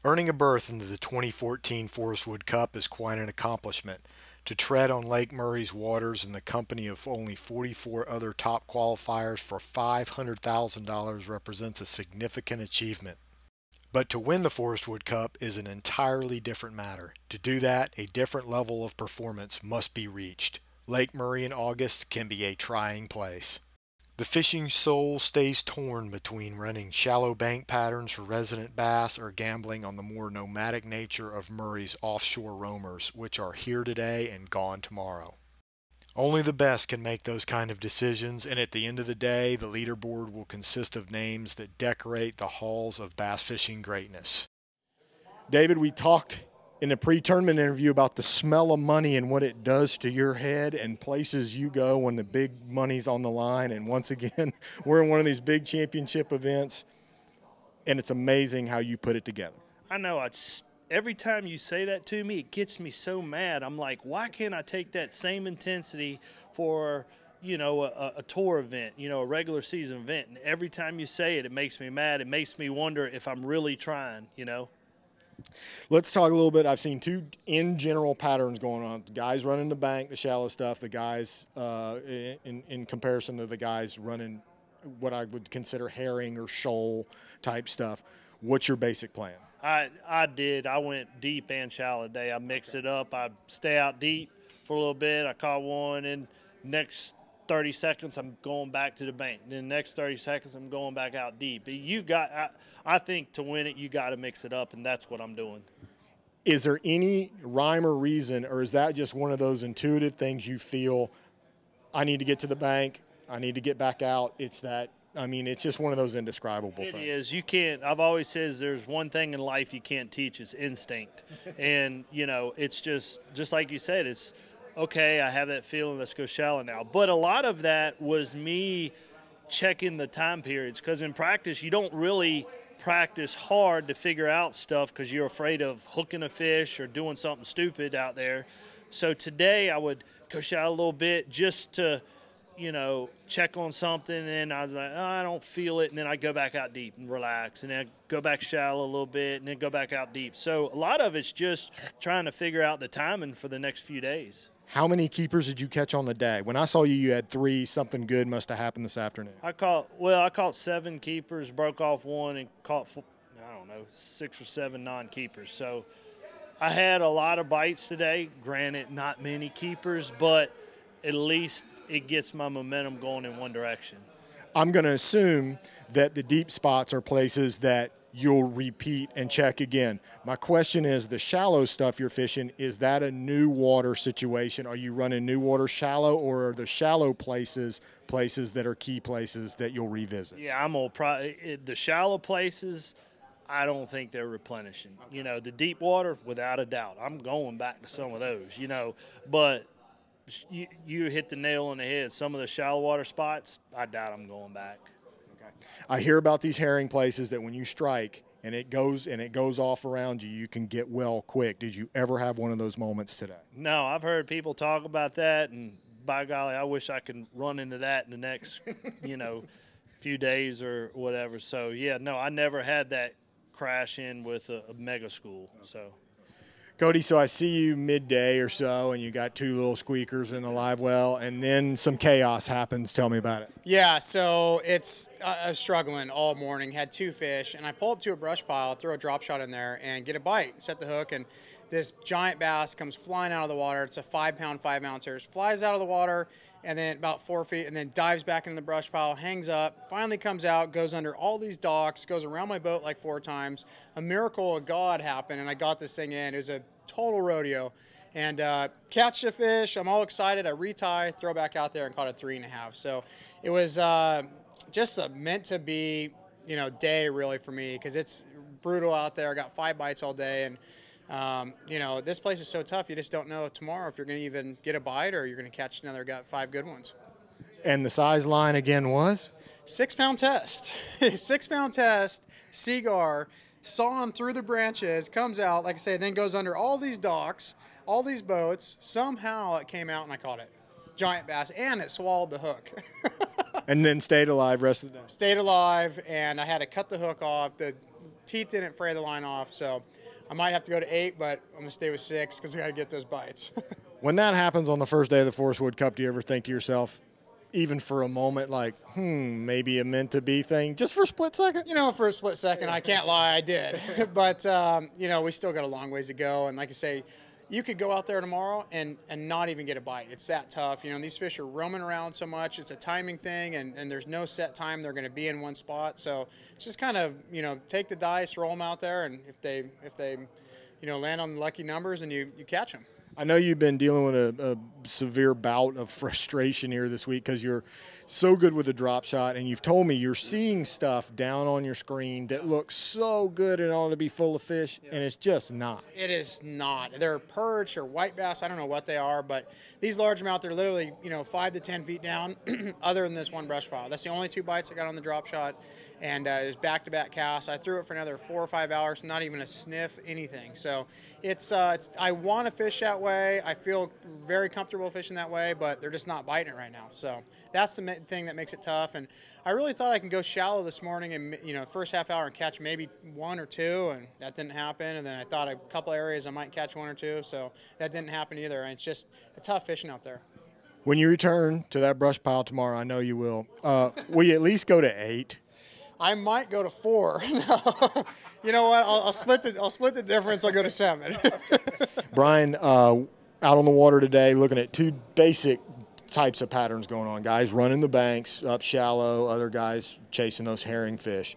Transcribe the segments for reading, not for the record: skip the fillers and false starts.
Earning a berth into the 2014 Forestwood Cup is quite an accomplishment. To tread on Lake Murray's waters in the company of only 44 other top qualifiers for $500,000 represents a significant achievement. But to win the Forestwood Cup is an entirely different matter. To do that, a different level of performance must be reached. Lake Murray in August can be a trying place. The fishing soul stays torn between running shallow bank patterns for resident bass or gambling on the more nomadic nature of Murray's offshore roamers, which are here today and gone tomorrow. Only the best can make those kind of decisions, and at the end of the day, the leaderboard will consist of names that decorate the halls of bass fishing greatness. David, we talked in a pre-tournament interview about the smell of money and what it does to your head and places you go when the big money's on the line. And once again, we're in one of these big championship events, and it's amazing how you put it together. I know. Every time you say that to me, it gets me so mad. I'm like, why can't I take that same intensity for, a tour event, a regular season event? And every time you say it, it makes me mad. It makes me wonder if I'm really trying. Let's talk a little bit. I've seen two in general patterns going on. The guys running the bank, the shallow stuff, the guys in comparison to the guys running what I would consider herring or shoal type stuff. What's your basic plan? I did. I went deep and shallow today. I mixed it up. I stay out deep for a little bit. I caught one, and next 30 seconds I'm going back to the bank. Then the next 30 seconds I'm going back out deep. I think to win it you got to mix it up, and that's what I'm doing. Is there any rhyme or reason, or is that just one of those intuitive things you feel, I need to get to the bank, I need to get back out? It's just one of those indescribable things. It is. You can't. I've always said there's one thing in life you can't teach is instinct. And, it's just like you said, it's, okay, I have that feeling, let's go shallow now. But a lot of that was me checking the time periods, because in practice you don't really practice hard to figure out stuff because you're afraid of hooking a fish or doing something stupid out there. So today I would go shallow a little bit just to check on something, and I was like, oh, I don't feel it, and then I go back out deep and relax, and then I go back shallow a little bit, and then go back out deep. So a lot of it's just trying to figure out the timing for the next few days. How many keepers did you catch on the day? When I saw you, you had 3. Something good must have happened this afternoon. I caught 7 keepers, broke off one, and caught 6 or 7 non-keepers. So I had a lot of bites today. Granted, not many keepers, but at least it gets my momentum going in one direction. I'm going to assume that the deep spots are places that you'll repeat and check again. My question is, the shallow stuff you're fishing, is that a new water situation? Are you running new water shallow, or are the shallow places that are key places that you'll revisit? Yeah, the shallow places, I don't think they're replenishing. Okay. The deep water, without a doubt, I'm going back to some of those, but you hit the nail on the head. Some of the shallow water spots, I doubt I'm going back. Okay. I hear about these herring places that when you strike and it goes off around you, you can get well quick. Did you ever have one of those moments today? No, I've heard people talk about that, and by golly, I wish I could run into that in the next, few days or whatever. So yeah, no, I never had that crash in with a mega school. So. Cody, so I see you midday or so, and you got 2 little squeakers in the live well, and then some chaos happens. Tell me about it. Yeah, so I was struggling all morning, had 2 fish, and I pull up to a brush pile, throw a drop shot in there, and get a bite, set the hook, and this giant bass comes flying out of the water. It's a 5-pound, 5-ouncer, flies out of the water, and then about 4 feet, and then dives back into the brush pile, hangs up, finally comes out, goes under all these docks, goes around my boat like 4 times. A miracle of God happened, and I got this thing in. It was a total rodeo, and catch the fish. I'm all excited. I retie, throw back out there, and caught a 3.5. So it was just a meant to be, day really for me, because it's brutal out there. I got 5 bites all day, and this place is so tough. You just don't know tomorrow if you're going to even get a bite or you're going to catch another. Got 5 good ones. And the size line again was 6-pound test. 6-pound test. Seagar. Sawing through the branches, comes out, like I say, then goes under all these docks, all these boats. Somehow it came out and I caught it. Giant bass, and it swallowed the hook. And then stayed alive rest of the day. Stayed alive, and I had to cut the hook off. The teeth didn't fray the line off, so I might have to go to 8, but I'm gonna stay with 6 because I gotta get those bites. When that happens on the first day of the Forestwood Cup, do you ever think to yourself, even for a moment, like, maybe a meant to be thing, just for a split second? For a split second, I can't lie, I did. But, we still got a long ways to go. And like I say, you could go out there tomorrow and not even get a bite. It's that tough. These fish are roaming around so much. It's a timing thing, and there's no set time they're going to be in one spot. So it's just kind of, take the dice, roll them out there, and if they land on the lucky numbers, and you catch them. I know you've been dealing with a severe bout of frustration here this week because you're so good with the drop shot, and you've told me you're seeing stuff down on your screen that looks so good and ought to be full of fish, and it's just not. It is not. They're perch or white bass. I don't know what they are, but these largemouth, they're literally 5 to 10 feet down other than this one brush pile. That's the only 2 bites I got on the drop shot. And it was back-to-back casts. I threw it for another 4 or 5 hours, not even a sniff, anything. So it's I want to fish that way. I feel very comfortable fishing that way, but they're just not biting it right now. So that's the thing that makes it tough. And I really thought I can go shallow this morning and first half hour and catch maybe 1 or 2, and that didn't happen. And then I thought a couple areas I might catch 1 or 2, so that didn't happen either. And it's just a tough fishing out there. When you return to that brush pile tomorrow, I know you will you at least go to 8? I might go to 4. No. You know what? I'll split the difference. I'll go to 7. Bryan, out on the water today, looking at 2 basic types of patterns going on. Guys running the banks up shallow, other guys chasing those herring fish.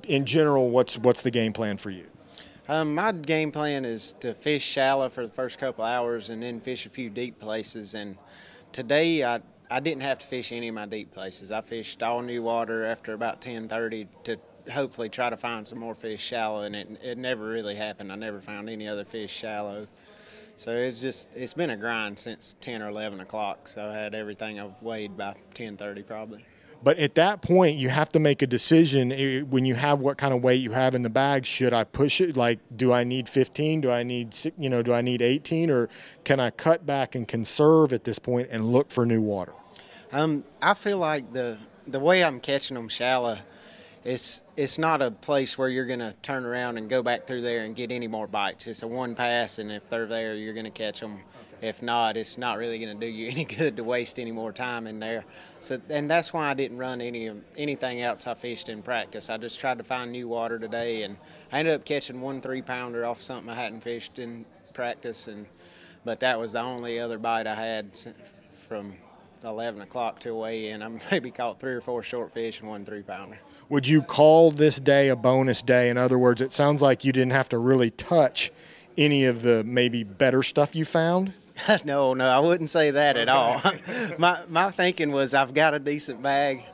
In general, what's the game plan for you? My game plan is to fish shallow for the first couple hours and then fish a few deep places. And today I didn't have to fish any of my deep places. I fished all new water after about 10:30 to hopefully try to find some more fish shallow, and it never really happened. I never found any other fish shallow. So it's been a grind since 10 or 11 o'clock. So I had everything I've weighed by 10:30 probably. But at that point, you have to make a decision when you have what kind of weight you have in the bag. Should I push it? Like, do I need 15? Do I need, do I need 18? Or can I cut back and conserve at this point and look for new water? I feel like the way I'm catching them shallow, it's not a place where you're going to turn around and go back through there and get any more bites. It's a one pass, and if they're there, you're going to catch them. Okay. If not, it's not really going to do you any good to waste any more time in there. So, and that's why I didn't run anything else I fished in practice. I just tried to find new water today, and I ended up catching 1 3-pounder off something I hadn't fished in practice, but that was the only other bite I had from 11 o'clock till weigh in. I maybe caught 3 or 4 short fish and 1 3-pounder. Would you call this day a bonus day? In other words, it sounds like you didn't have to really touch any of the maybe better stuff you found? No, I wouldn't say that at all. My thinking was I've got a decent bag,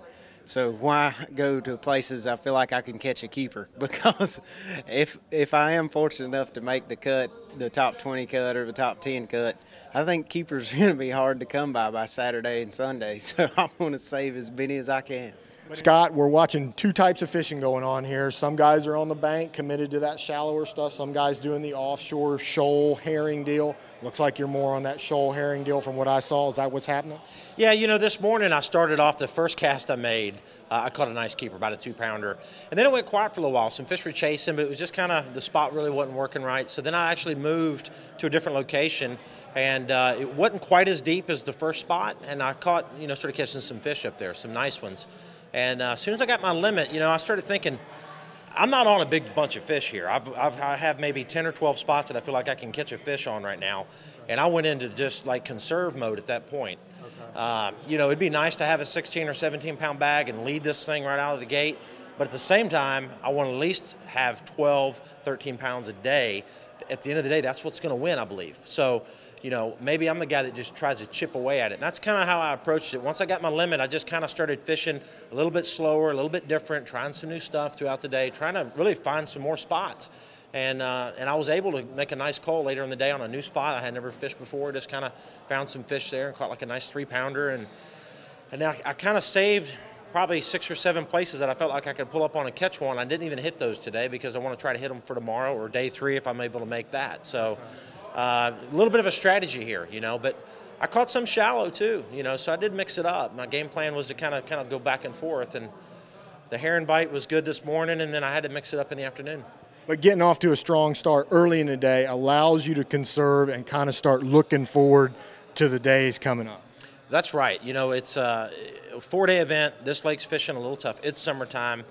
so why go to places I feel like I can catch a keeper? Because if I am fortunate enough to make the cut, the top 20 cut or the top 10 cut, I think keepers are going to be hard to come by Saturday and Sunday, so I want to save as many as I can. Scott, we're watching 2 types of fishing going on here. Some guys are on the bank, committed to that shallower stuff. Some guys doing the offshore shoal herring deal. Looks like you're more on that shoal herring deal from what I saw. Is that what's happening? Yeah, this morning I started off the first cast I made. I caught a nice keeper, about a 2-pounder. And then it went quiet for a little while. Some fish were chasing, but it was just kind of, the spot really wasn't working right. So then I actually moved to a different location, and it wasn't quite as deep as the first spot. And I caught, started catching some fish up there, some nice ones. And as soon as I got my limit, I started thinking, I'm not on a big bunch of fish here. I have maybe 10 or 12 spots that I feel like I can catch a fish on right now. And I went into just like conserve mode at that point. Okay. It'd be nice to have a 16 or 17-pound bag and lead this thing right out of the gate. But at the same time, I want to at least have 12, 13 pounds a day. At the end of the day, that's what's going to win, I believe. So, maybe I'm the guy that just tries to chip away at it. And that's kind of how I approached it. Once I got my limit, I just kind of started fishing a little bit slower, a little bit different, trying some new stuff throughout the day, trying to really find some more spots. And I was able to make a nice call later in the day on a new spot I had never fished before. Just kind of found some fish there and caught like a nice 3-pounder. And I kind of saved probably 6 or 7 places that I felt like I could pull up on and catch one. I didn't even hit those today because I want to try to hit them for tomorrow or day 3 if I'm able to make that. So a little bit of a strategy here, but I caught some shallow too, so I did mix it up. My game plan was to kind of go back and forth, and the herring bite was good this morning, and then I had to mix it up in the afternoon. But getting off to a strong start early in the day allows you to conserve and kind of start looking forward to the days coming up. That's right. You know, it's a 4-day event. This lake's fishing a little tough. It's summertime,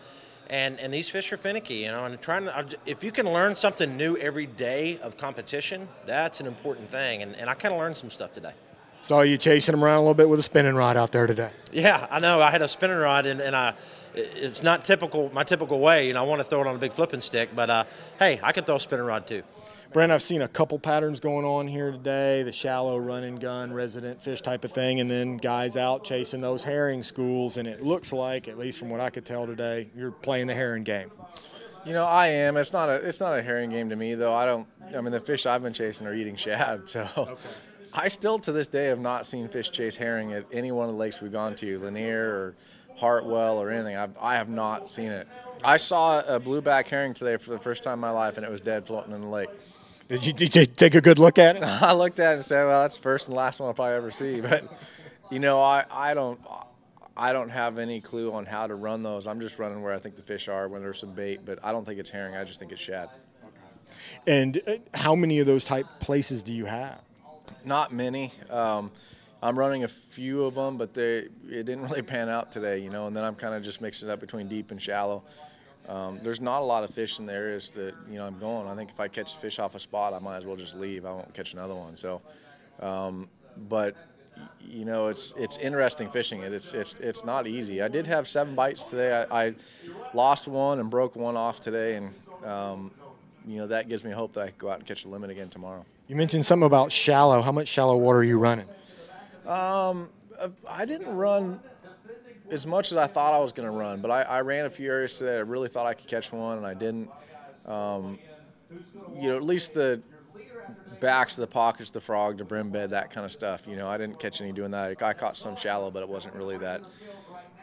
and these fish are finicky. You know, and if you can learn something new every day of competition, that's an important thing. And I kind of learned some stuff today. Saw you chasing them around a little bit with a spinning rod out there today. Yeah, I know. I had a spinning rod, and it's not my typical way. You know, I want to throw it on a big flipping stick, but hey, I can throw a spinning rod too. Brent, I've seen a couple patterns going on here today, the shallow run and gun, resident fish type of thing, and then guys out chasing those herring schools, and it looks like, at least from what I could tell today, you're playing the herring game. You know, I am. It's not a herring game to me, though. I mean, the fish I've been chasing are eating shad, so okay. I still, to this day, have not seen fish chase herring at any one of the lakes we've gone to, Lanier or Hartwell or anything. I have not seen it. I saw a blueback herring today for the first time in my life, and it was dead floating in the lake. Did you take a good look at it? I looked at it and said, well, that's the first and last one I'll probably ever see. But, you know, I don't have any clue on how to run those. I'm just running where I think the fish are when there's some bait. But I don't think it's herring. I just think it's shad. Okay. And how many of those type places do you have? Not many. I'm running a few of them, but it didn't really pan out today, you know. And then I'm kind of just mixing it up between deep and shallow. There's not a lot of fish in the areas that, you know, I'm going. I think if I catch a fish off a spot, I might as well just leave. I won't catch another one. So, but you know, it's interesting fishing it. It's not easy. I did have 7 bites today. I lost one and broke one off today, and you know, that gives me hope that I can go out and catch the limit again tomorrow. You mentioned something about shallow. How much shallow water are you running? I didn't run as much as I thought I was going to run, but I ran a few areas today. I really thought I could catch one, and I didn't. You know, at least the backs of the pockets, the frog, the brim bed, that kind of stuff. You know, I didn't catch any doing that. I caught some shallow, but it wasn't really that,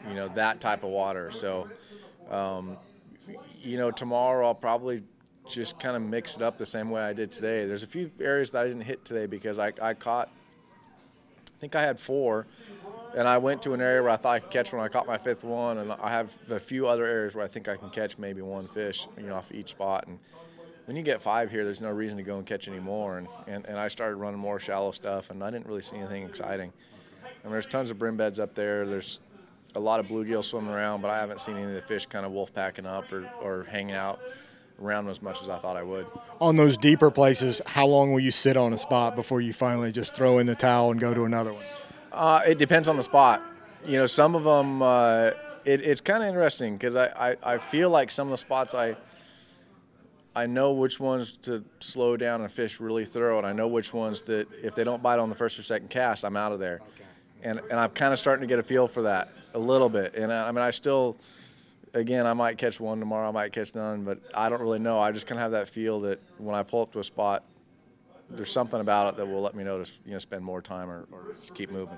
you know, that type of water. So, you know, tomorrow I'll probably just kind of mix it up the same way I did today. There's a few areas that I didn't hit today because I caught, I think I had 4. And I went to an area where I thought I could catch one. I caught my 5th one, and I have a few other areas where I think I can catch maybe 1 fish, you know, off each spot. And when you get 5 here, there's no reason to go and catch any more. And I started running more shallow stuff, and I didn't really see anything exciting. And there's tons of brim beds up there. There's a lot of bluegill swimming around, but I haven't seen any of the fish kind of wolf packing up or hanging out around them as much as I thought I would. On those deeper places, how long will you sit on a spot before you finally just throw in the towel and go to another one? It depends on the spot. You know, some of them, it's kind of interesting because I feel like some of the spots I know which ones to slow down and fish really thorough, and I know which ones that if they don't bite on the first or second cast, I'm out of there. Okay. And I'm kind of starting to get a feel for that a little bit. And I mean, I still, again, I might catch one tomorrow, I might catch none, but I don't really know. I just kind of have that feel that when I pull up to a spot, there's something about it that will let me know to, you know, spend more time or just keep moving.